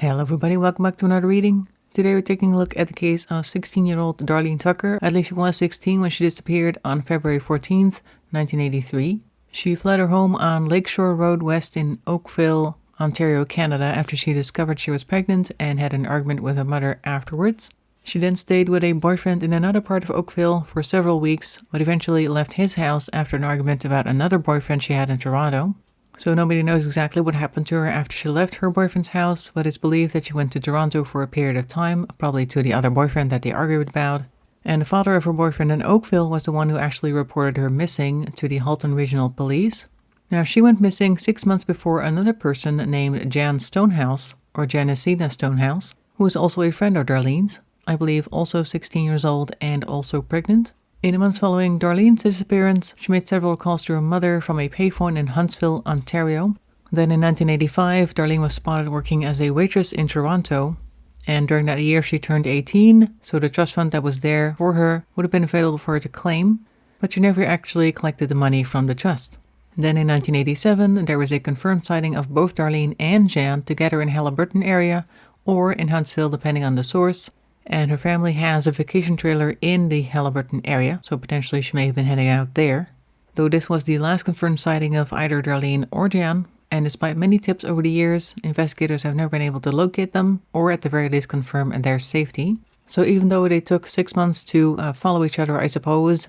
Hello everybody, welcome back to another reading. Today we're taking a look at the case of 16-year-old Darlene Tucker. At least she was 16 when she disappeared on February 14th, 1983. She fled her home on Lakeshore Road West in Oakville, Ontario, Canada after she discovered she was pregnant and had an argument with her mother afterwards. She then stayed with a boyfriend in another part of Oakville for several weeks, but eventually left his house after an argument about another boyfriend she had in Toronto. So nobody knows exactly what happened to her after she left her boyfriend's house, but it's believed that she went to Toronto for a period of time, probably to the other boyfriend that they argued about. And the father of her boyfriend in Oakville was the one who actually reported her missing to the Halton Regional Police. Now, she went missing 6 months before another person named Jan Stonehouse, or Janicina Stonehouse, who was also a friend of Darlene's, I believe also 16 years old and also pregnant. In the months following Darlene's disappearance, she made several calls to her mother from a payphone in Huntsville, Ontario. Then in 1985, Darlene was spotted working as a waitress in Toronto, and during that year she turned 18, so the trust fund that was there for her would have been available for her to claim, but she never actually collected the money from the trust. Then in 1987, there was a confirmed sighting of both Darlene and Jan together in Halliburton area, or in Huntsville depending on the source. And her family has a vacation trailer in the Halliburton area, so potentially she may have been heading out there. Though this was the last confirmed sighting of either Darlene or Jan, and despite many tips over the years, investigators have never been able to locate them, or at the very least confirm their safety. So even though they took 6 months to follow each other, I suppose,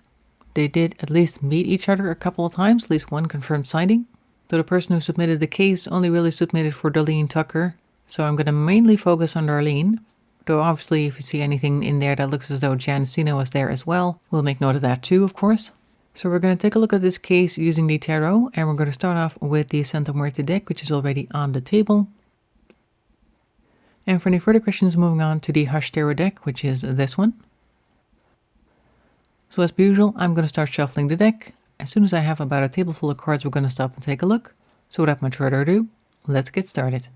they did at least meet each other a couple of times, at least one confirmed sighting. Though the person who submitted the case only really submitted for Darlene Tucker, so I'm going to mainly focus on Darlene. Though obviously if you see anything in there that looks as though Janicina was there as well, we'll make note of that too, of course. So we're going to take a look at this case using the tarot, and we're going to start off with the Santa Muerte deck, which is already on the table. And for any further questions, moving on to the Hush Tarot deck, which is this one. So as per usual, I'm going to start shuffling the deck. As soon as I have about a table full of cards, we're going to stop and take a look. So without much further ado, let's get started.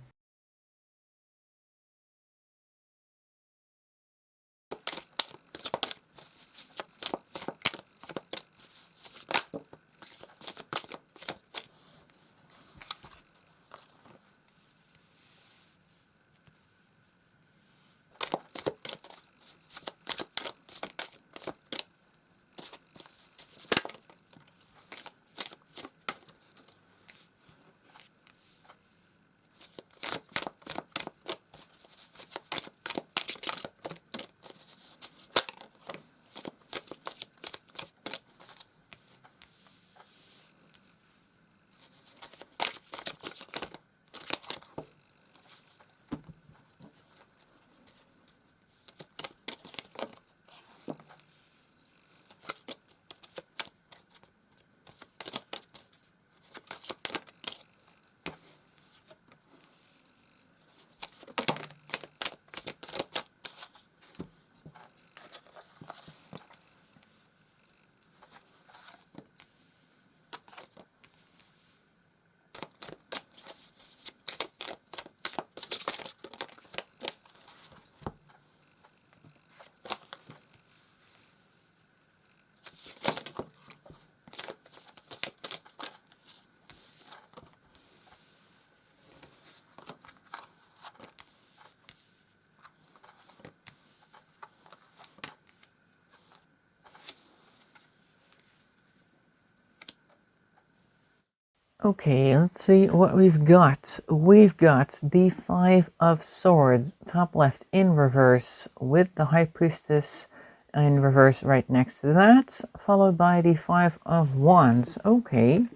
Okay, let's see what we've got. We've got the Five of Swords, top left in reverse, with the High Priestess in reverse right next to that, followed by the Five of Wands. Okay,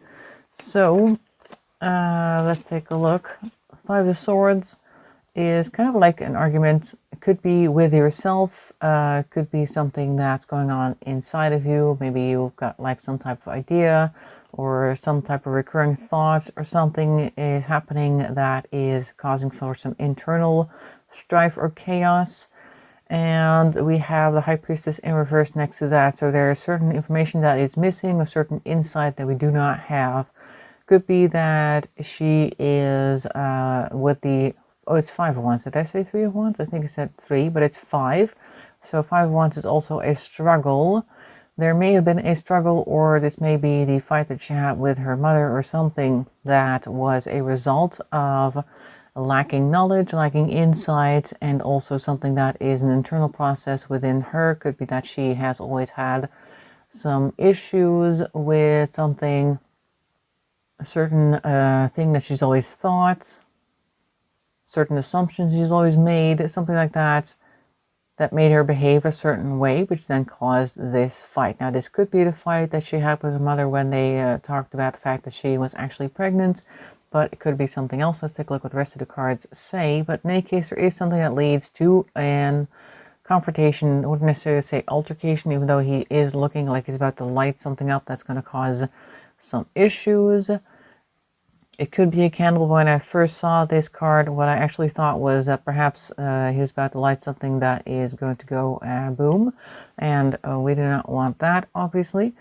so let's take a look. Five of Swords is kind of like an argument. It could be with yourself, could be something that's going on inside of you. Maybe you've got like some type of idea or some type of recurring thoughts, or something is happening that is causing for some internal strife or chaos. And we have the High Priestess in reverse next to that. So there is certain information that is missing, a certain insight that we do not have. Could be that she is with the, oh, it's Five of Wands. Did I say Three of Wands? I think I said three, but it's five. So Five of Wands is also a struggle. There may have been a struggle, or this may be the fight that she had with her mother or something that was a result of lacking knowledge, lacking insight, and also something that is an internal process within her. Could be that she has always had some issues with something, a certain thing that she's always thought, certain assumptions she's always made, something like that, that made her behave a certain way, which then caused this fight. Now, this could be the fight that she had with her mother when they talked about the fact that she was actually pregnant, but it could be something else. Let's take a look what the rest of the cards say. But in any case, there is something that leads to an confrontation. I wouldn't necessarily say altercation, even though he is looking like he's about to light something up that's going to cause some issues. It could be a candle. When I first saw this card, what I actually thought was that perhaps he was about to light something that is going to go boom, and we do not want that, obviously.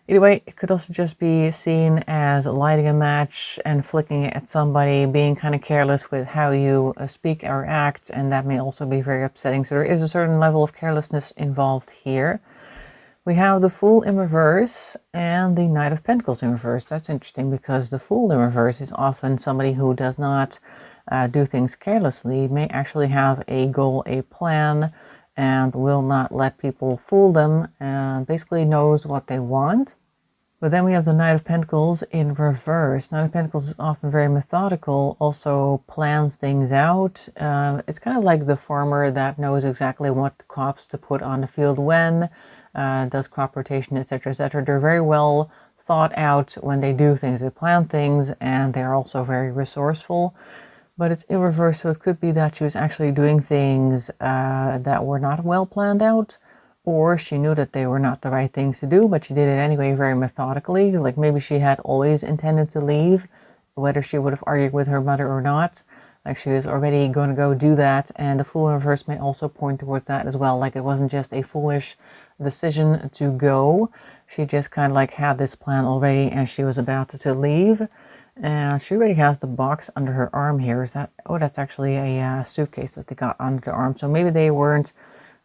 Anyway, it could also just be seen as lighting a match and flicking it at somebody, being kind of careless with how you speak or act, and that may also be very upsetting. So there is a certain level of carelessness involved here. We have the Fool in reverse and the Knight of Pentacles in reverse. That's interesting because the Fool in reverse is often somebody who does not do things carelessly, may actually have a goal, a plan, and will not let people fool them, and basically knows what they want. But then we have the Knight of Pentacles in reverse. Knight of Pentacles is often very methodical, also plans things out. It's kind of like the farmer that knows exactly what crops to put on the field when, does crop rotation, etc., etc. They're very well thought out when they do things. They plan things, and they're also very resourceful. But it's in reverse, so it could be that she was actually doing things that were not well planned out, or she knew that they were not the right things to do, but she did it anyway very methodically. Like maybe she had always intended to leave, whether she would have argued with her mother or not. Like she was already going to go do that, and the Fool in reverse may also point towards that as well. Like it wasn't just a foolish decision to go. She just kind of like had this plan already, and she was about to leave. And she already has the box under her arm here. Is that, oh, that's actually a suitcase that they got under the arm. So maybe they weren't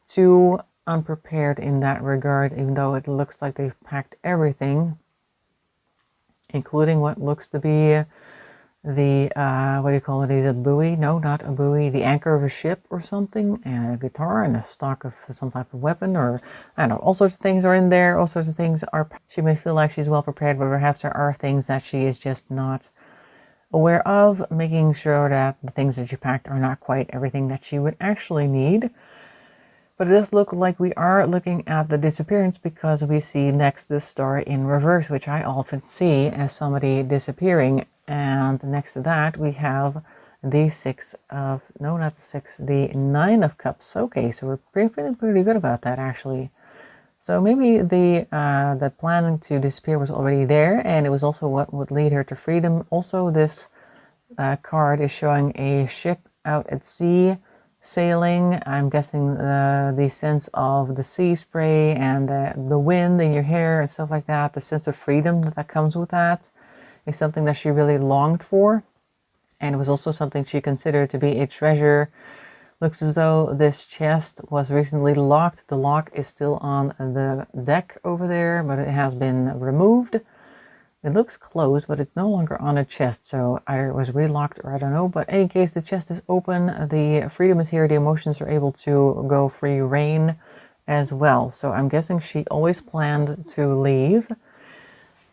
too unprepared in that regard, even though it looks like they've packed everything, including what looks to be the, what do you call it? Is a buoy? No, not a buoy. The anchor of a ship or something, and a guitar and a stock of some type of weapon, or I don't know, all sorts of things are in there. All sorts of things are, she may feel like she's well prepared, but perhaps there are things that she is just not aware of, making sure that the things that she packed are not quite everything that she would actually need. But it does look like we are looking at the disappearance, because we see next the Star in reverse, which I often see as somebody disappearing. And next to that, we have the the Nine of Cups. Okay, so we're feeling pretty good about that, actually. So maybe the plan to disappear was already there, and it was also what would lead her to freedom. Also, this card is showing a ship out at sea, sailing. I'm guessing the sense of the sea spray and the wind in your hair and stuff like that, the sense of freedom that comes with that, is something that she really longed for. And it was also something she considered to be a treasure. Looks as though this chest was recently locked. The lock is still on the deck over there, but it has been removed. It looks closed, but it's no longer on a chest, so either it was relocked or I don't know. But in any case, the chest is open, the freedom is here, the emotions are able to go free reign as well. So I'm guessing she always planned to leave,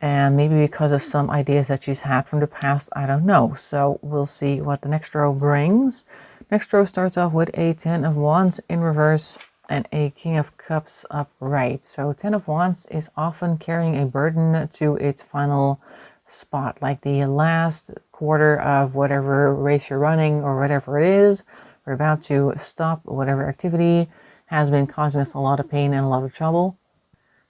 and maybe because of some ideas that she's had from the past, I don't know. So we'll see what the next row brings. Next row starts off with a 10 of Wands in reverse and a King of Cups upright. So 10 of Wands is often carrying a burden to its final spot, like the last quarter of whatever race you're running or whatever it is. We're about to stop whatever activity has been causing us a lot of pain and a lot of trouble.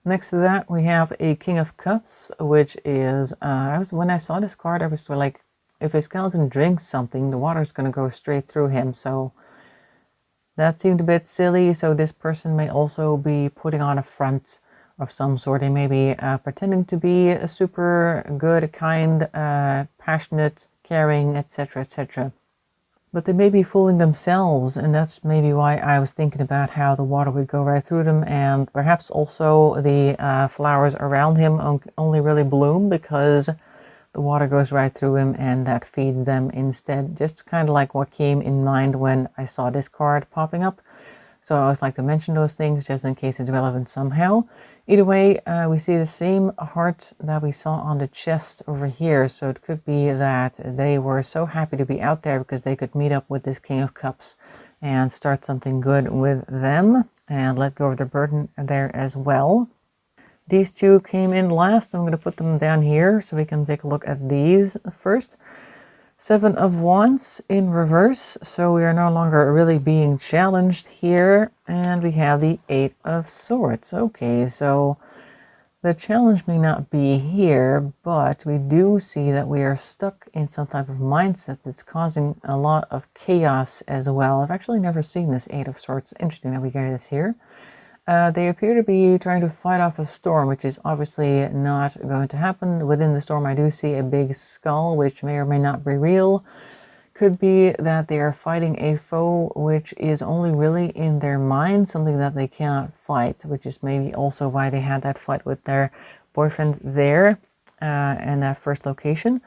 Next to that, we have a King of Cups, which is, when I saw this card, I was like, if a skeleton drinks something, the water is going to go straight through him. So that seemed a bit silly. So this person may also be putting on a front of some sort. They may be pretending to be a super good, kind, passionate, caring, etc., etc. But they may be fooling themselves, and that's maybe why I was thinking about how the water would go right through them, and perhaps also the flowers around him only really bloom because the water goes right through him and that feeds them instead. Just kind of like what came in mind when I saw this card popping up. So I always like to mention those things just in case it's relevant somehow. Either way, we see the same heart that we saw on the chest over here. So it could be that they were so happy to be out there because they could meet up with this King of Cups and start something good with them and let go of their burden there as well. These two came in last. I'm going to put them down here so we can take a look at these first. Seven of Wands in reverse, so we are no longer really being challenged here. And we have the Eight of Swords. Okay, so the challenge may not be here, but we do see that we are stuck in some type of mindset that's causing a lot of chaos as well. I've actually never seen this Eight of Swords. Interesting that we get this here. They appear to be trying to fight off a storm, which is obviously not going to happen. Within the storm, I do see a big skull, which may or may not be real. Could be that they are fighting a foe which is only really in their mind, something that they cannot fight, which is maybe also why they had that fight with their boyfriend there in that first location.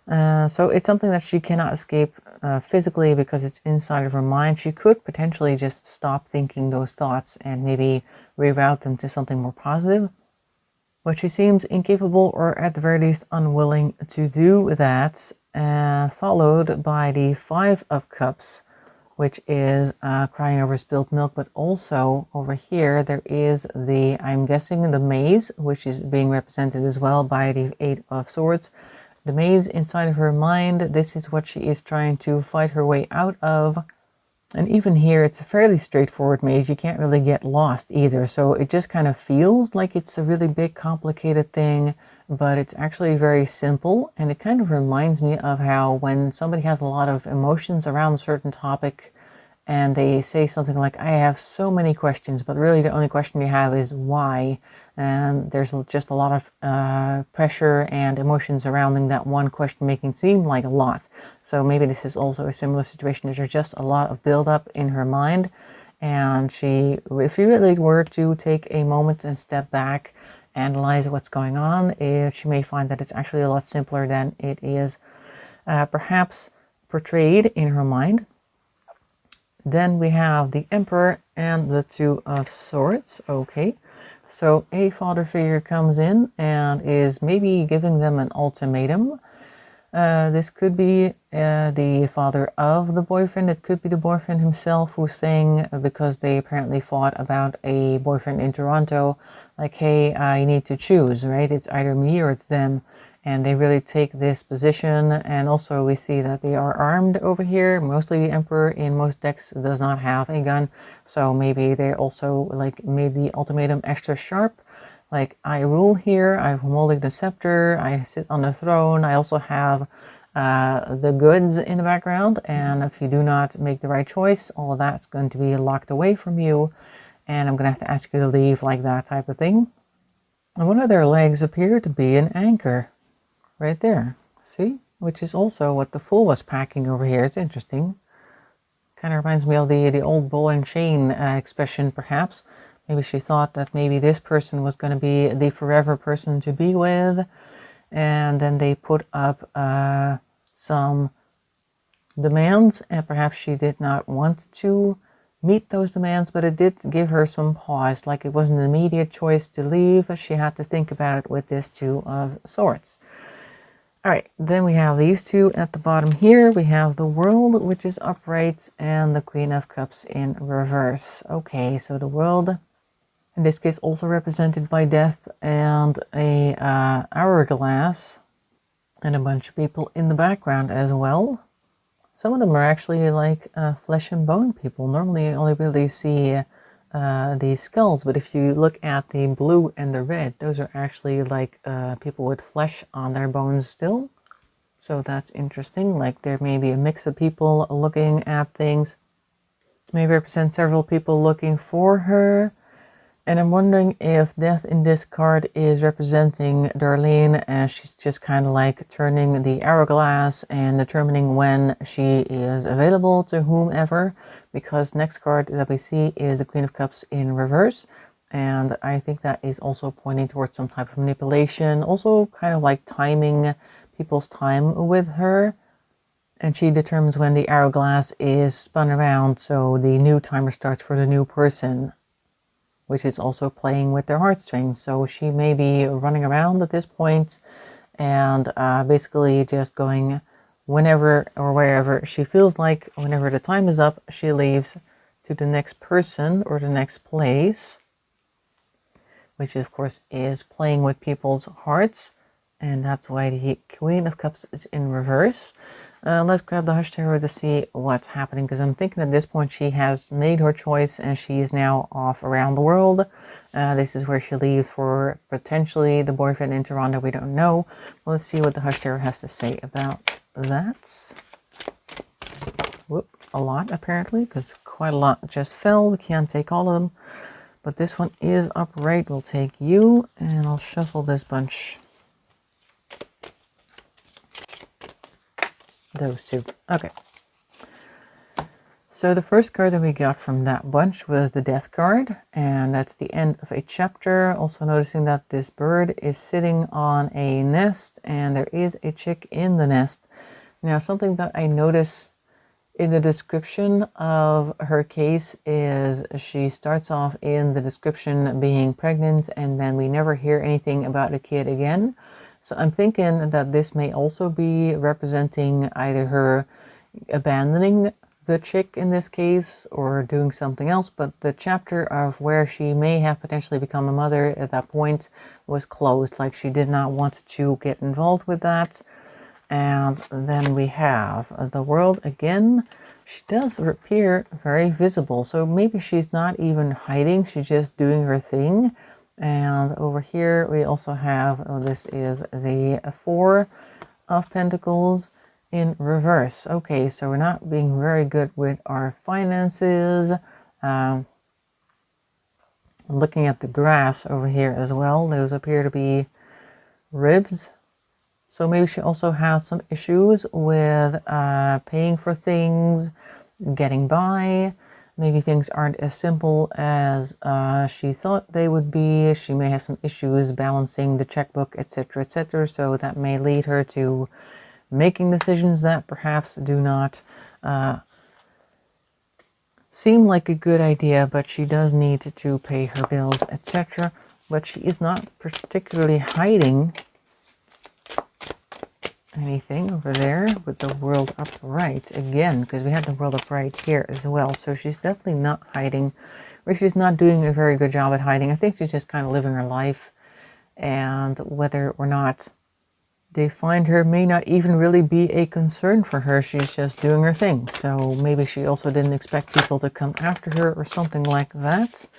So it's something that she cannot escape physically because it's inside of her mind. She could potentially just stop thinking those thoughts and maybe reroute them to something more positive. But she seems incapable, or at the very least unwilling to do that. Followed by the Five of Cups, which is crying over spilled milk. But also over here there is the, I'm guessing, the maze, which is being represented as well by the Eight of Swords. The maze inside of her mind, this is what she is trying to fight her way out of. And even here, it's a fairly straightforward maze. You can't really get lost either. So it just kind of feels like it's a really big, complicated thing, but it's actually very simple. And it kind of reminds me of how when somebody has a lot of emotions around a certain topic and they say something like, I have so many questions, but really the only question you have is why? And there's just a lot of pressure and emotions surrounding that one question, making it seem like a lot. So maybe this is also a similar situation. There's just a lot of buildup in her mind. And she, if you really were to take a moment and step back, analyze what's going on, she may find that it's actually a lot simpler than it is perhaps portrayed in her mind. Then we have the Emperor and the Two of Swords. Okay. So a father figure comes in and is maybe giving them an ultimatum. This could be the father of the boyfriend. It could be the boyfriend himself who's saying, because they apparently fought about a boyfriend in Toronto, like, hey, you need to choose, right? It's either me or it's them. And they really take this position. And also we see that they are armed over here. Mostly the Emperor in most decks does not have a gun. So maybe they also like made the ultimatum extra sharp. Like, I rule here, I'm holding the scepter, I sit on the throne, I also have the goods in the background. And if you do not make the right choice, all of that's going to be locked away from you. And I'm going to have to ask you to leave, like that type of thing. And one of their legs appear to be an anchor. Right there, see? Which is also what the Fool was packing over here. It's interesting. Kind of reminds me of the old ball and chain expression, perhaps. Maybe she thought that maybe this person was going to be the forever person to be with. And then they put up some demands, and perhaps she did not want to meet those demands, but it did give her some pause. Like, it wasn't an immediate choice to leave. She had to think about it with this Two of Swords. All right, then we have these two at the bottom here. We have the World, which is upright, and the Queen of Cups in reverse. Okay, so the World, in this case, also represented by death and a hourglass, and a bunch of people in the background as well. Some of them are actually like flesh and bone people. Normally, you only really see these skulls, but if you look at the blue and the red, those are actually like people with flesh on their bones still. So that's interesting. Like, there may be a mix of people looking at things. May represent several people looking for her. And I'm wondering if death in this card is representing Darlene, and she's just kind of like turning the hourglass and determining when she is available to whomever, because next card that we see is the Queen of Cups in reverse. And I think that is also pointing towards some type of manipulation, also kind of like timing people's time with her, and she determines when the hourglass is spun around, so the new timer starts for the new person, which is also playing with their heartstrings. So she may be running around at this point and basically just going whenever or wherever she feels like. Whenever the time is up, she leaves to the next person or the next place, which of course is playing with people's hearts, and that's why the Queen of Cups is in reverse. Let's grab the Hush Tarot to see what's happening, because I'm thinking at this point she has made her choice and she is now off around the world. This is where she leaves for potentially the boyfriend in Toronto. We don't know. Well, let's see what the Hush Tarot has to say about that. Whoop, a lot apparently, because quite a lot just fell. We can't take all of them, but this one is upright. We'll take you, and I'll shuffle this bunch. Those two. Okay. So the first card that we got from that bunch was the Death card, and that's the end of a chapter. Also noticing that this bird is sitting on a nest, and there is a chick in the nest. Now, something that I noticed in the description of her case is she starts off in the description being pregnant, and then we never hear anything about the kid again. So I'm thinking that this may also be representing either her abandoning the chick in this case or doing something else, but the chapter of where she may have potentially become a mother at that point was closed. Like, she did not want to get involved with that. And then we have the World again. She does appear very visible, so maybe she's not even hiding, she's just doing her thing. And over here we also have, this is the Four of Pentacles in reverse. Okay, so we're not being very good with our finances. Looking at the grass over here as well, those appear to be ribs. So maybe she also has some issues with paying for things, getting by. Maybe things aren't as simple as she thought they would be. She may have some issues balancing the checkbook, etc., etc. So that may lead her to making decisions that perhaps do not seem like a good idea, but she does need to pay her bills, etc. But she is not particularly hiding anything over there with the World upright again, because we had the World upright here as well. So she's definitely not hiding, or she's not doing a very good job at hiding. I think she's just kind of living her life, and whether or not they find her may not even really be a concern for her. She's just doing her thing. So maybe she also didn't expect people to come after her or something like that.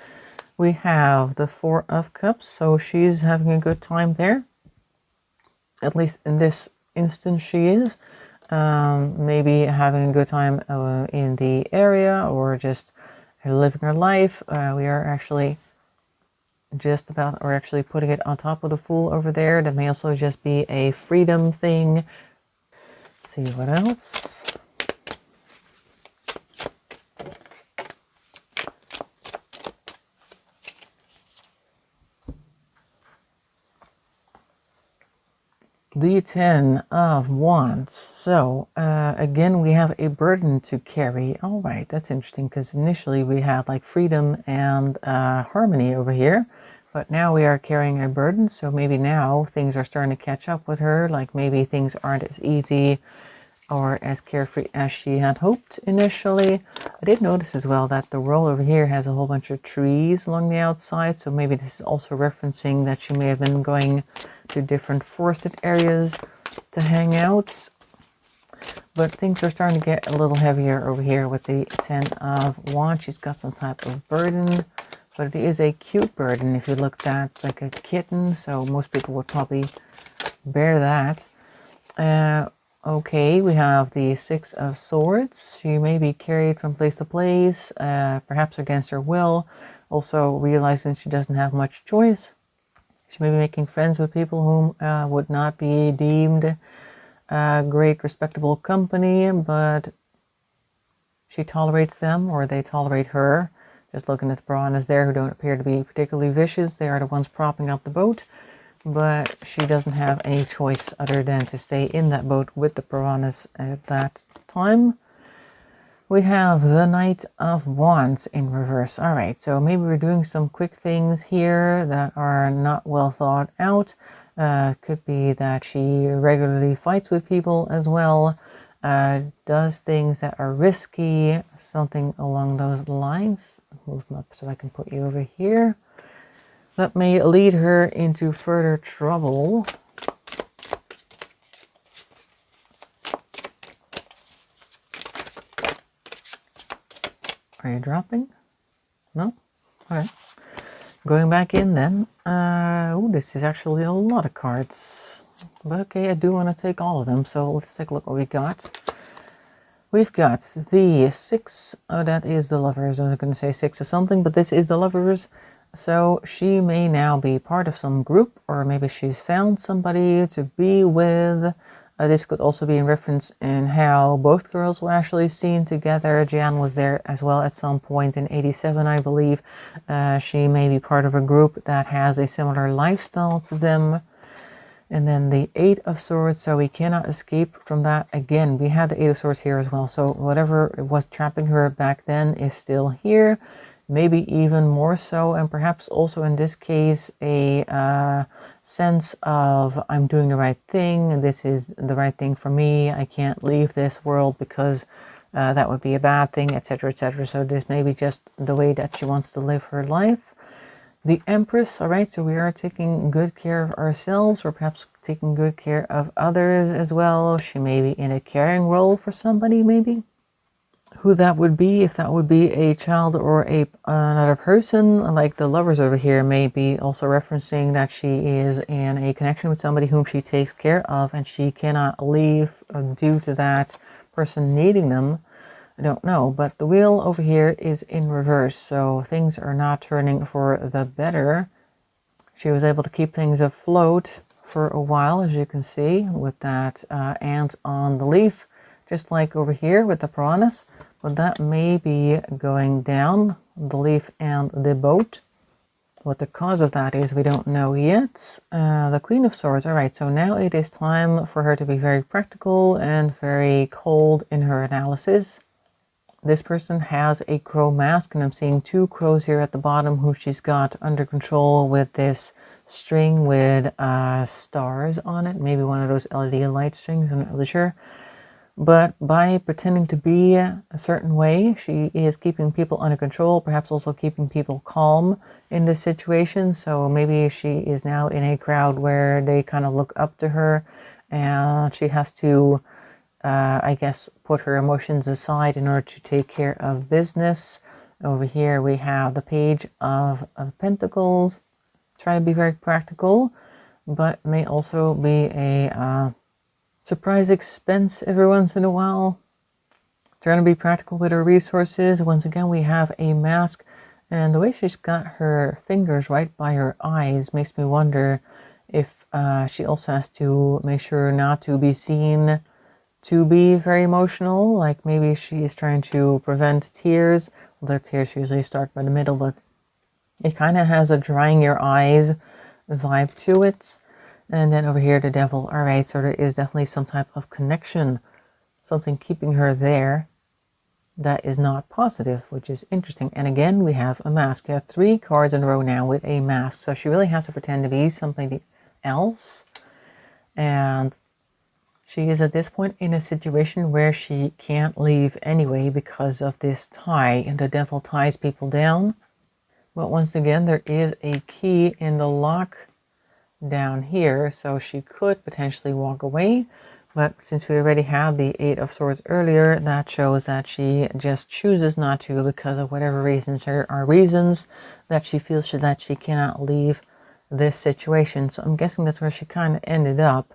We have the Four of Cups, so she's having a good time there. At least in this instance she is. Maybe having a good time in the area, or just living her life. We are actually actually putting it on top of the Fool over there. That may also just be a freedom thing. Let's see what else. The Ten of Wands. So again, we have a burden to carry. All right, that's interesting, because initially we had like freedom and harmony over here, but now we are carrying a burden. So maybe now things are starting to catch up with her. Like, maybe things aren't as easy or as carefree as she had hoped initially. I did notice as well that the roll over here has a whole bunch of trees along the outside, so maybe this is also referencing that she may have been going to different forested areas to hang out. But things are starting to get a little heavier over here with the Ten of Wands. She's got some type of burden, but it is a cute burden. If you look, that's like a kitten, so most people would probably bear that. Okay, we have the Six of Swords. She may be carried from place to place, perhaps against her will. Also realizing she doesn't have much choice. She may be making friends with people whom would not be deemed great, respectable company, but she tolerates them, or they tolerate her. Just looking at the piranhas there, who don't appear to be particularly vicious. They are the ones propping up the boat. but she doesn't have any choice other than to stay in that boat with the piranhas at that time. We have the Knight of Wands in reverse. All right, so maybe we're doing some quick things here that are not well thought out. Could be that she regularly fights with people as well, does things that are risky, something along those lines. Move them up so I can put you over here. That may lead her into further trouble. Are you dropping? No? Alright. Going back in then. This is actually a lot of cards. But okay, I do want to take all of them, so let's take a look what we got. We've got the 6. Oh, that is the Lovers. I was going to say 6 or something, but this is the Lovers. So she may now be part of some group, or maybe she's found somebody to be with. This could also be in reference in how both girls were actually seen together. Jan was there as well at some point in 87, I believe. She may be part of a group that has a similar lifestyle to them. And then the 8 of Swords, so we cannot escape from that. Again, we had the 8 of Swords here as well. So whatever was trapping her back then is still here. Maybe even more so, and perhaps also in this case a sense of I'm doing the right thing and this is the right thing for me. I can't leave this world because that would be a bad thing, etc., etc. So this may be just the way that she wants to live her life. The Empress, all right, so we are taking good care of ourselves, or perhaps taking good care of others as well. She may be in a caring role for somebody, maybe. Who that would be, if that would be a child or another person, like the Lovers over here, may be also referencing that she is in a connection with somebody whom she takes care of and she cannot leave due to that person needing them. I don't know, but the wheel over here is in reverse, so things are not turning for the better. She was able to keep things afloat for a while, as you can see, with that ant on the leaf, just like over here with the piranhas. But that may be going down, the leaf and the boat. What the cause of that is, we don't know yet. The Queen of Swords, all right, so now it is time for her to be very practical and very cold in her analysis. This person has a crow mask, and I'm seeing 2 crows here at the bottom who she's got under control with this string with stars on it. Maybe one of those LED light strings, I'm not really sure. But by pretending to be a certain way, she is keeping people under control, perhaps also keeping people calm in this situation. So maybe she is now in a crowd where they kind of look up to her, and she has to I guess, put her emotions aside in order to take care of business. Over here we have the Page of Pentacles. Try to be very practical, but may also be a surprise expense every once in a while. Trying to be practical with her resources. Once again, we have a mask, and the way she's got her fingers right by her eyes makes me wonder if she also has to make sure not to be seen to be very emotional, like maybe she is trying to prevent tears. Well, the tears usually start by the middle, but it kind of has a drying your eyes vibe to it. And then over here, the Devil. All right, so there is definitely some type of connection, something keeping her there that is not positive, which is interesting. And again, we have a mask. We have 3 cards in a row now with a mask, so she really has to pretend to be somebody else. And she is at this point in a situation where she can't leave anyway because of this tie, and the Devil ties people down. But once again, there is a key in the lock down here, so she could potentially walk away. But since we already had the 8 of Swords earlier, that shows that she just chooses not to because of whatever reasons. There are reasons that she feels that she cannot leave this situation. So I'm guessing that's where she kind of ended up.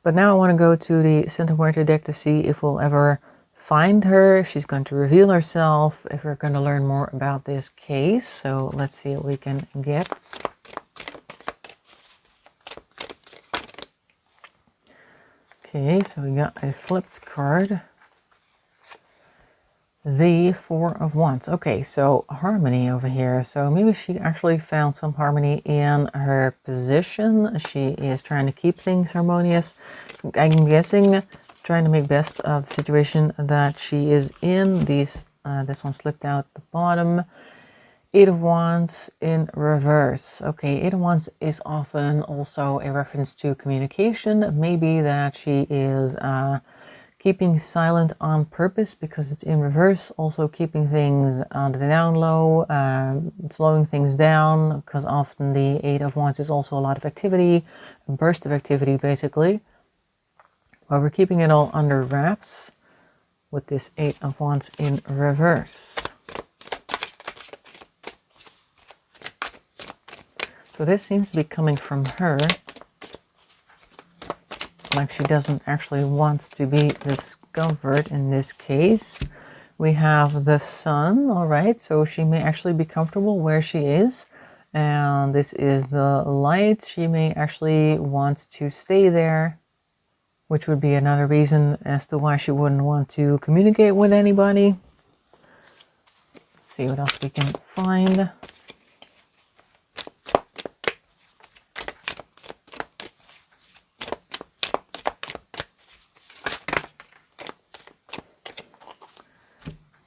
But now I want to go to the Centimeter deck to see if we'll ever find her, if she's going to reveal herself, if we're going to learn more about this case. So let's see what we can get. Okay, so we got a flipped card. the Four of Wands. Okay, so harmony over here. So maybe she actually found some harmony in her position. She is trying to keep things harmonious. I'm guessing trying to make best of the situation that she is in. This one slipped out the bottom. Eight of Wands in reverse. Okay, Eight of Wands is often also a reference to communication. Maybe that she is keeping silent on purpose because it's in reverse. Also keeping things on the down low, slowing things down, because often the Eight of Wands is also a lot of activity, a burst of activity basically. But we're keeping it all under wraps with this Eight of Wands in reverse. So this seems to be coming from her, like she doesn't actually want to be discovered in this case. We have the Sun, all right, so she may actually be comfortable where she is. And this is the Light. She may actually want to stay there, which would be another reason as to why she wouldn't want to communicate with anybody. Let's see what else we can find.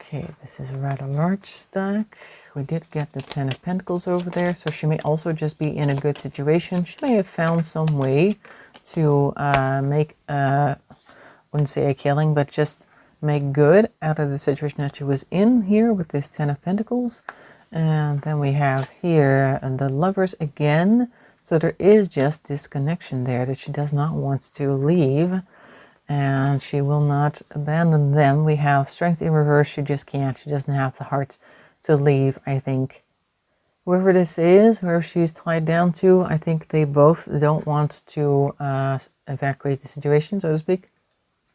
Okay, this is a rather large stack. We did get the Ten of Pentacles over there, so she may also just be in a good situation. She may have found some way to make, I wouldn't say a killing, but just make good out of the situation that she was in here with this Ten of Pentacles. And then we have here the Lovers again. So there is just this connection there that she does not want to leave. And she will not abandon them. We have Strength in reverse. She just can't. She doesn't have the heart to leave, I think. Whoever this is, whoever she's tied down to, I think they both don't want to evacuate the situation, so to speak.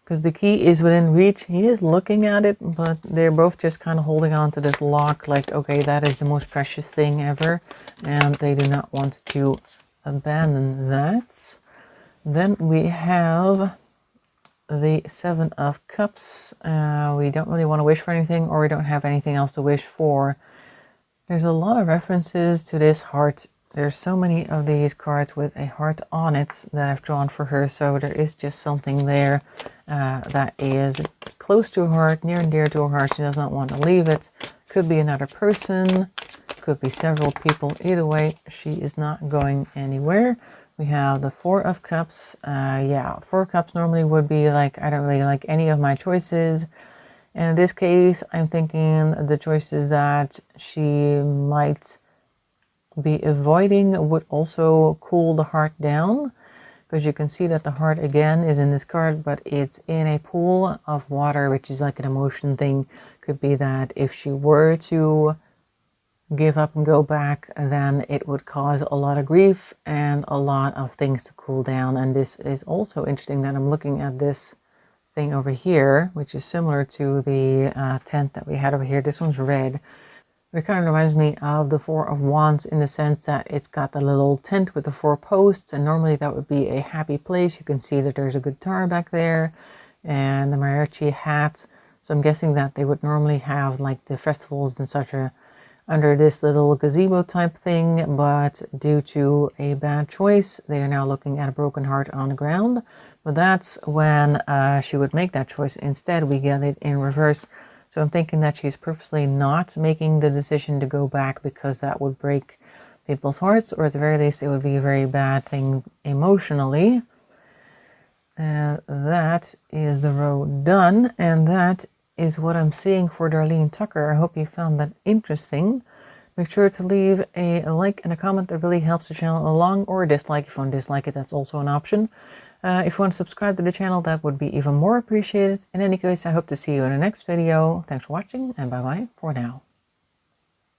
Because the key is within reach. He is looking at it, but they're both just kind of holding on to this lock like, okay, that is the most precious thing ever. And they do not want to abandon that. Then we have the Seven of Cups. We don't really want to wish for anything, or we don't have anything else to wish for. There's a lot of references to this heart. There's so many of these cards with a heart on it that I've drawn for her, so there is just something there that is close to her heart, near and dear to her heart. She does not want to leave it. Could be another person, could be several people. Either way, she is not going anywhere. We have the Four of Cups. Yeah, Four of Cups normally would be like, I don't really like any of my choices. And in this case, I'm thinking the choices that she might be avoiding would also cool the heart down. Because you can see that the heart again is in this card, but it's in a pool of water, which is like an emotion thing. Could be that if she were to give up and go back, then it would cause a lot of grief and a lot of things to cool down. And this is also interesting that I'm looking at this thing over here, which is similar to the tent that we had over here. This one's red. It kind of reminds me of the Four of Wands in the sense that it's got the little tent with the four posts, and normally that would be a happy place. You can see that there's a guitar back there and the mariachi hat. So I'm guessing that they would normally have like the festivals and such under this little gazebo type thing, but due to a bad choice, they are now looking at a broken heart on the ground. But that's when she would make that choice. Instead, we get it in reverse. So I'm thinking that she's purposely not making the decision to go back because that would break people's hearts, or at the very least, it would be a very bad thing emotionally. That is the row done, and that is what I'm seeing for Darlene Tucker. I hope you found that interesting. Make sure to leave a like and a comment. That really helps the channel along, or a dislike if you want to dislike it. That's also an option. If you want to subscribe to the channel, that would be even more appreciated. In any case, I hope to see you in the next video. Thanks for watching, and bye-bye for now.